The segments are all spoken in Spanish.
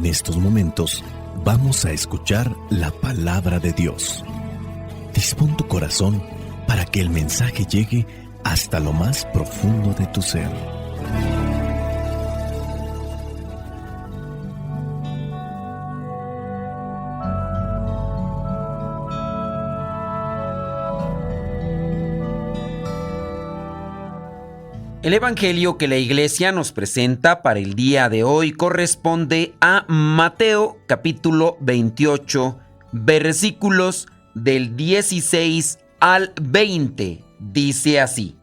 En estos momentos vamos a escuchar la palabra de Dios. Dispón tu corazón para que el mensaje llegue hasta lo más profundo de tu ser. El evangelio que la iglesia nos presenta para el día de hoy corresponde a Mateo capítulo 28, versículos del 16 al 20. Dice así: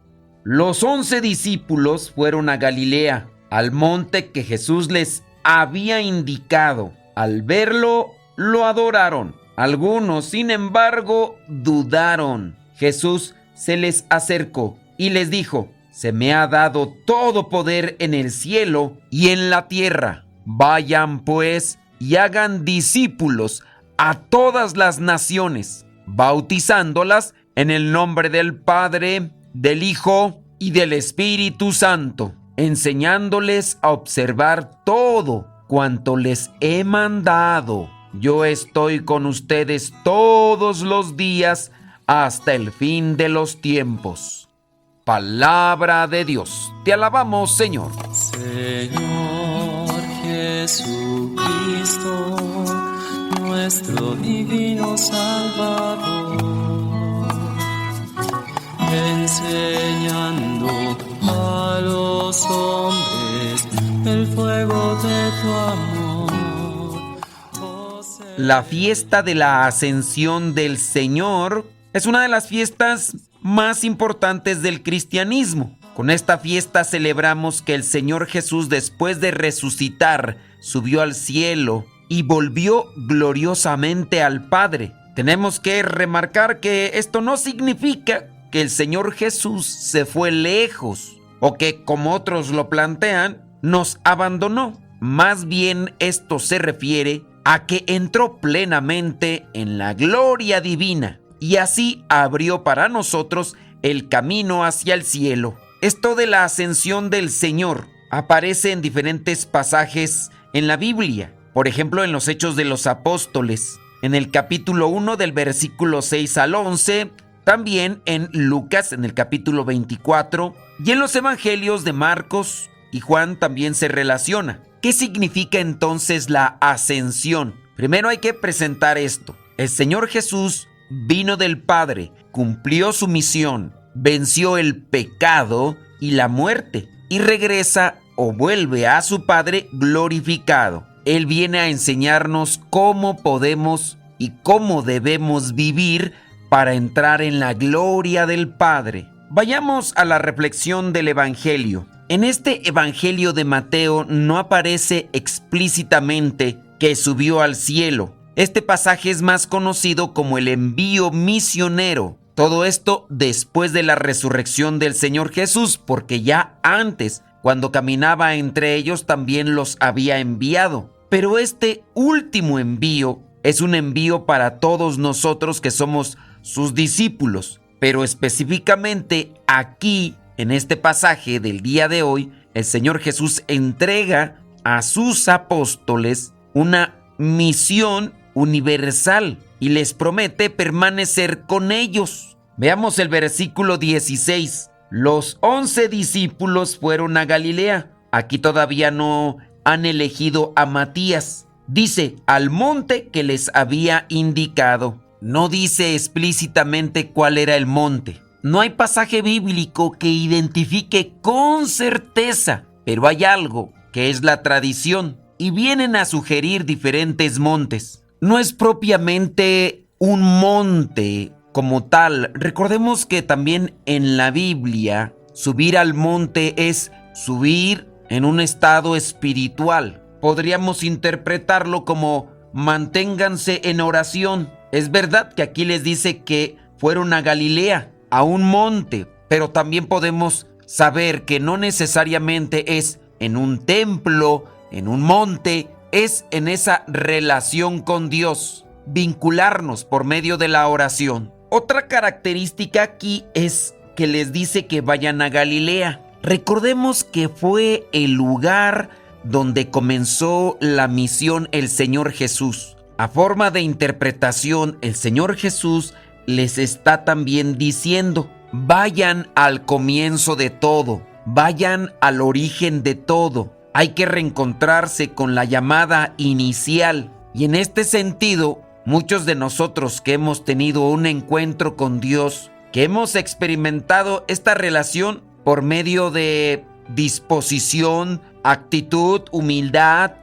Los 11 discípulos fueron a Galilea, al monte que Jesús les había indicado. Al verlo, lo adoraron. Algunos, sin embargo, dudaron. Jesús se les acercó y les dijo: Se me ha dado todo poder en el cielo y en la tierra. Vayan pues y hagan discípulos a todas las naciones, bautizándolas en el nombre del Padre, del Hijo y del Espíritu Santo, enseñándoles a observar todo cuanto les he mandado. Yo estoy con ustedes todos los días hasta el fin de los tiempos. Palabra de Dios. Te alabamos, Señor. Señor Jesucristo, nuestro divino Salvador, enseñando a los hombres el fuego de tu amor. La fiesta de la Ascensión del Señor es una de las fiestas más importantes del cristianismo. Con esta fiesta celebramos que el Señor Jesús, después de resucitar, subió al cielo y volvió gloriosamente al Padre. Tenemos que remarcar que esto no significa que el Señor Jesús se fue lejos o que, como otros lo plantean, nos abandonó. Más bien esto se refiere a que entró plenamente en la gloria divina y así abrió para nosotros el camino hacia el cielo. Esto de la ascensión del Señor aparece en diferentes pasajes en la Biblia. Por ejemplo, en los Hechos de los Apóstoles, en el capítulo 1 del versículo 6 al 11, también en Lucas, en el capítulo 24, y en los Evangelios de Marcos y Juan también se relaciona. ¿Qué significa entonces la ascensión? Primero hay que presentar esto. El Señor Jesús vino del Padre, cumplió su misión, venció el pecado y la muerte y regresa o vuelve a su Padre glorificado. Él viene a enseñarnos cómo podemos y cómo debemos vivir para entrar en la gloria del Padre. Vayamos a la reflexión del Evangelio. En este Evangelio de Mateo no aparece explícitamente que subió al cielo. Este pasaje es más conocido como el envío misionero. Todo esto después de la resurrección del Señor Jesús, porque ya antes, cuando caminaba entre ellos, también los había enviado. Pero este último envío es un envío para todos nosotros que somos sus discípulos. Pero específicamente aquí, en este pasaje del día de hoy, el Señor Jesús entrega a sus apóstoles una misión universal y les promete permanecer con ellos. Veamos el versículo 16. Los 11 discípulos fueron a Galilea. Aquí todavía no han elegido a Matías. Dice, al monte que les había indicado. No dice explícitamente cuál era el monte. No hay pasaje bíblico que identifique con certeza, pero hay algo que es la tradición y vienen a sugerir diferentes montes. No es propiamente un monte como tal. Recordemos que también en la Biblia subir al monte es subir en un estado espiritual. Podríamos interpretarlo como manténganse en oración. Es verdad que aquí les dice que fueron a Galilea, a un monte, pero también podemos saber que no necesariamente es en un templo, en un monte, es en esa relación con Dios, vincularnos por medio de la oración. Otra característica aquí es que les dice que vayan a Galilea. Recordemos que fue el lugar donde comenzó la misión el Señor Jesús. A forma de interpretación, el Señor Jesús les está también diciendo: vayan al comienzo de todo, vayan al origen de todo. Hay que reencontrarse con la llamada inicial. Y en este sentido, muchos de nosotros que hemos tenido un encuentro con Dios, que hemos experimentado esta relación por medio de disposición, actitud, humildad,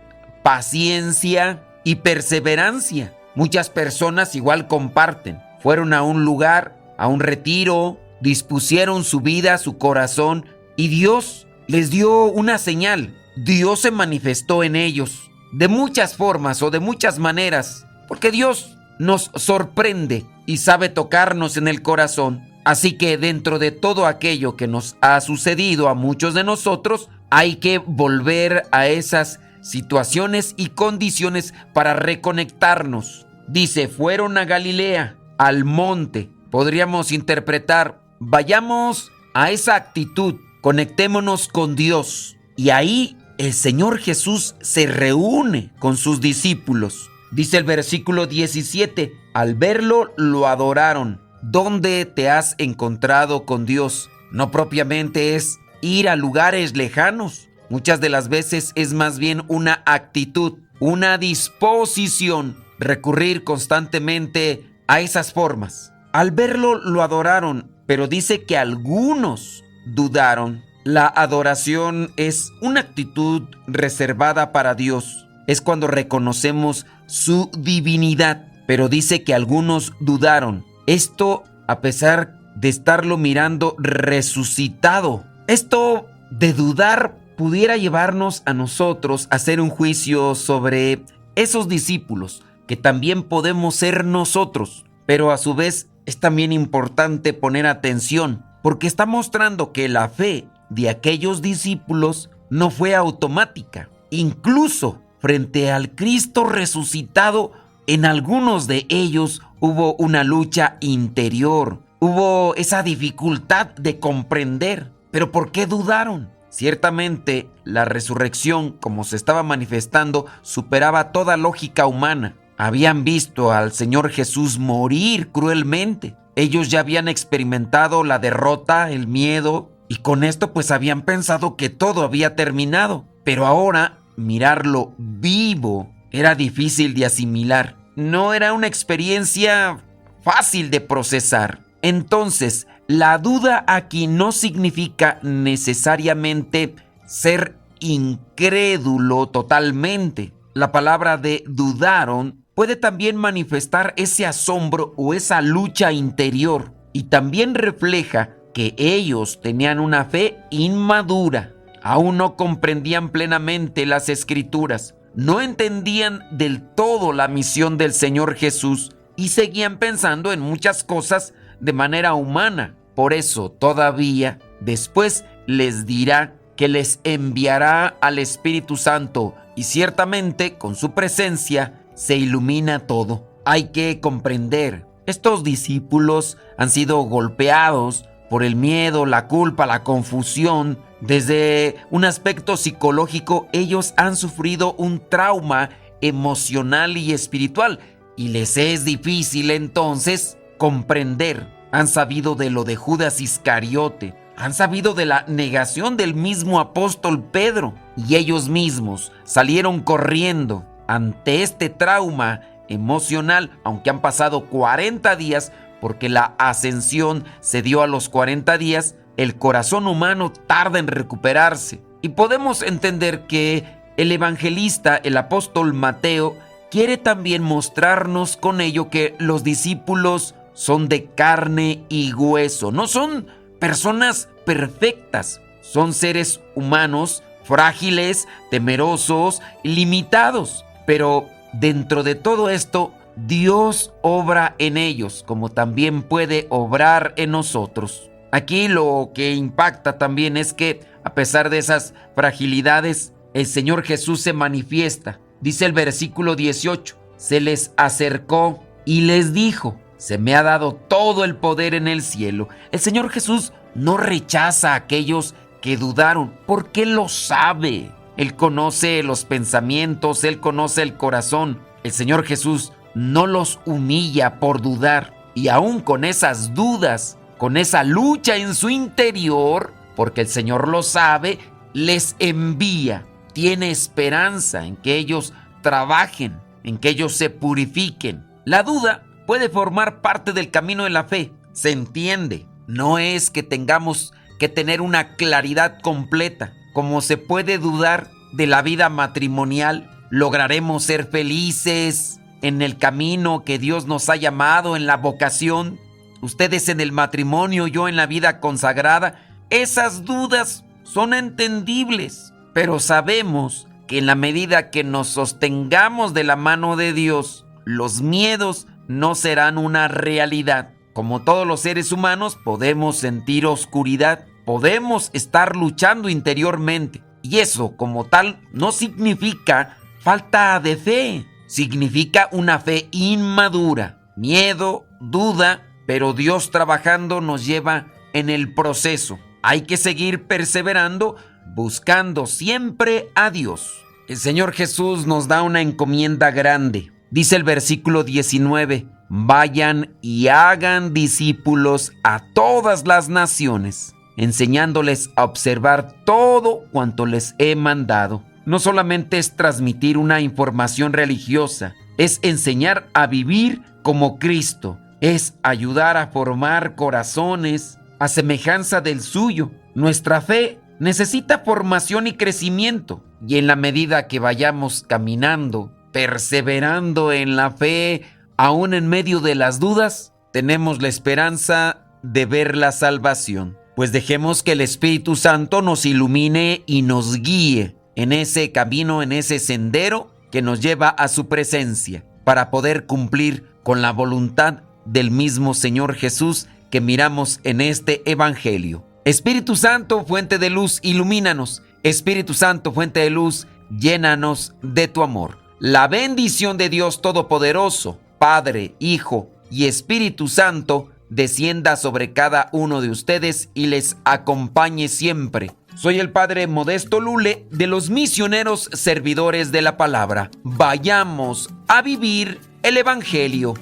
paciencia y perseverancia. Muchas personas igual comparten. Fueron a un lugar, a un retiro, dispusieron su vida, su corazón, y Dios les dio una señal. Dios se manifestó en ellos de muchas formas o de muchas maneras, porque Dios nos sorprende y sabe tocarnos en el corazón. Así que dentro de todo aquello que nos ha sucedido a muchos de nosotros, hay que volver a esas situaciones y condiciones para reconectarnos. Dice, fueron a Galilea, al monte. Podríamos interpretar, vayamos a esa actitud, conectémonos con Dios. Y ahí el Señor Jesús se reúne con sus discípulos. Dice el versículo 17, al verlo lo adoraron. ¿Dónde te has encontrado con Dios? No propiamente es ir a lugares lejanos. Muchas de las veces es más bien una actitud, una disposición, recurrir constantemente a esas formas. Al verlo lo adoraron, pero dice que algunos dudaron. La adoración es una actitud reservada para Dios. Es cuando reconocemos su divinidad, pero dice que algunos dudaron. Esto a pesar de estarlo mirando resucitado. Esto de dudar pudiera llevarnos a nosotros a hacer un juicio sobre esos discípulos, que también podemos ser nosotros. Pero a su vez es también importante poner atención, porque está mostrando que la fe de aquellos discípulos no fue automática. Incluso frente al Cristo resucitado, en algunos de ellos hubo una lucha interior, hubo esa dificultad de comprender. ¿Pero por qué dudaron? Ciertamente, la resurrección, como se estaba manifestando, superaba toda lógica humana. Habían visto al Señor Jesús morir cruelmente. Ellos ya habían experimentado la derrota, el miedo, y con esto pues habían pensado que todo había terminado. Pero ahora, mirarlo vivo era difícil de asimilar. No era una experiencia fácil de procesar. Entonces, la duda aquí no significa necesariamente ser incrédulo totalmente. La palabra de dudaron puede también manifestar ese asombro o esa lucha interior, y también refleja que ellos tenían una fe inmadura. Aún no comprendían plenamente las Escrituras, no entendían del todo la misión del Señor Jesús y seguían pensando en muchas cosas de manera humana. Por eso todavía después les dirá que les enviará al Espíritu Santo, y ciertamente con su presencia se ilumina todo. Hay que comprender, estos discípulos han sido golpeados por el miedo, la culpa, la confusión. Desde un aspecto psicológico, ellos han sufrido un trauma emocional y espiritual, y les es difícil entonces comprender. Han sabido de lo de Judas Iscariote, han sabido de la negación del mismo apóstol Pedro, y ellos mismos salieron corriendo ante este trauma emocional, aunque han pasado 40 días, porque la ascensión se dio a los 40 días, el corazón humano tarda en recuperarse. Y podemos entender que el evangelista, el apóstol Mateo, quiere también mostrarnos con ello que los discípulos son de carne y hueso, no son personas perfectas, son seres humanos frágiles, temerosos, limitados. Pero dentro de todo esto, Dios obra en ellos, como también puede obrar en nosotros. Aquí lo que impacta también es que, a pesar de esas fragilidades, el Señor Jesús se manifiesta. Dice el versículo 18, se les acercó y les dijo, se me ha dado todo el poder en el cielo. El Señor Jesús no rechaza a aquellos que dudaron, porque lo sabe. Él conoce los pensamientos, Él conoce el corazón. El Señor Jesús no los humilla por dudar. Y aún con esas dudas, con esa lucha en su interior, porque el Señor lo sabe, les envía. Tiene esperanza en que ellos trabajen, en que ellos se purifiquen. La duda puede formar parte del camino de la fe. Se entiende. No es que tengamos que tener una claridad completa. Como se puede dudar de la vida matrimonial, ¿lograremos ser felices en el camino que Dios nos ha llamado, en la vocación? Ustedes en el matrimonio, yo en la vida consagrada. Esas dudas son entendibles, pero sabemos que en la medida que nos sostengamos de la mano de Dios, los miedos no serán una realidad. Como todos los seres humanos, podemos sentir oscuridad, podemos estar luchando interiormente. Y eso, como tal, no significa falta de fe. Significa una fe inmadura, miedo, duda, pero Dios trabajando nos lleva en el proceso. Hay que seguir perseverando, buscando siempre a Dios. El Señor Jesús nos da una encomienda grande. Dice el versículo 19, vayan y hagan discípulos a todas las naciones, enseñándoles a observar todo cuanto les he mandado. No solamente es transmitir una información religiosa, es enseñar a vivir como Cristo, es ayudar a formar corazones a semejanza del suyo. Nuestra fe necesita formación y crecimiento, y en la medida que vayamos caminando, perseverando en la fe, aún en medio de las dudas, tenemos la esperanza de ver la salvación. Pues dejemos que el Espíritu Santo nos ilumine y nos guíe en ese camino, en ese sendero que nos lleva a su presencia, para poder cumplir con la voluntad del mismo Señor Jesús que miramos en este Evangelio. Espíritu Santo, fuente de luz, ilumínanos. Espíritu Santo, fuente de luz, llénanos de tu amor. La bendición de Dios Todopoderoso, Padre, Hijo y Espíritu Santo, descienda sobre cada uno de ustedes y les acompañe siempre. Soy el Padre Modesto Lule de los Misioneros Servidores de la Palabra. Vayamos a vivir el Evangelio.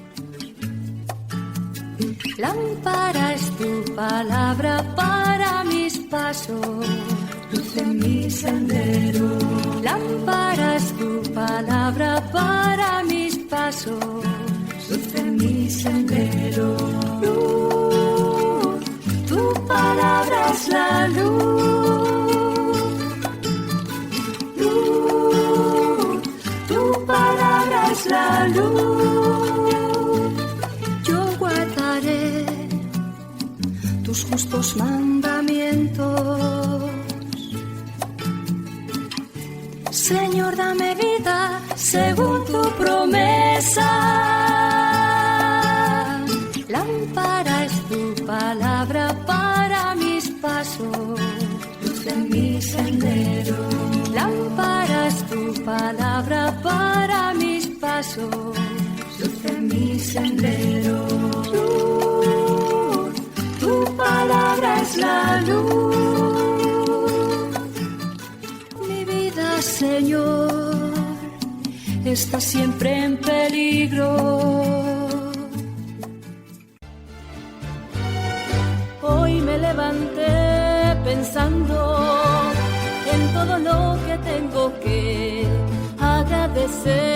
Lámpara es tu palabra para mis pasos, luz en mi sendero. Lámpara es tu palabra para mis pasos, luz en mi sendero. Luz, tu palabra es la luz. Luz, tu palabra es la luz. Yo guardaré tus justos mandamientos. Señor, dame vida según tu promesa. Lámpara es tu palabra para mis pasos, luz en mi sendero. Lámpara es tu palabra para mis pasos, luz en mi sendero. Luz, tu palabra es la luz. Mi vida, Señor, está siempre en peligro. Hoy me levanté pensando en todo lo que tengo que agradecer.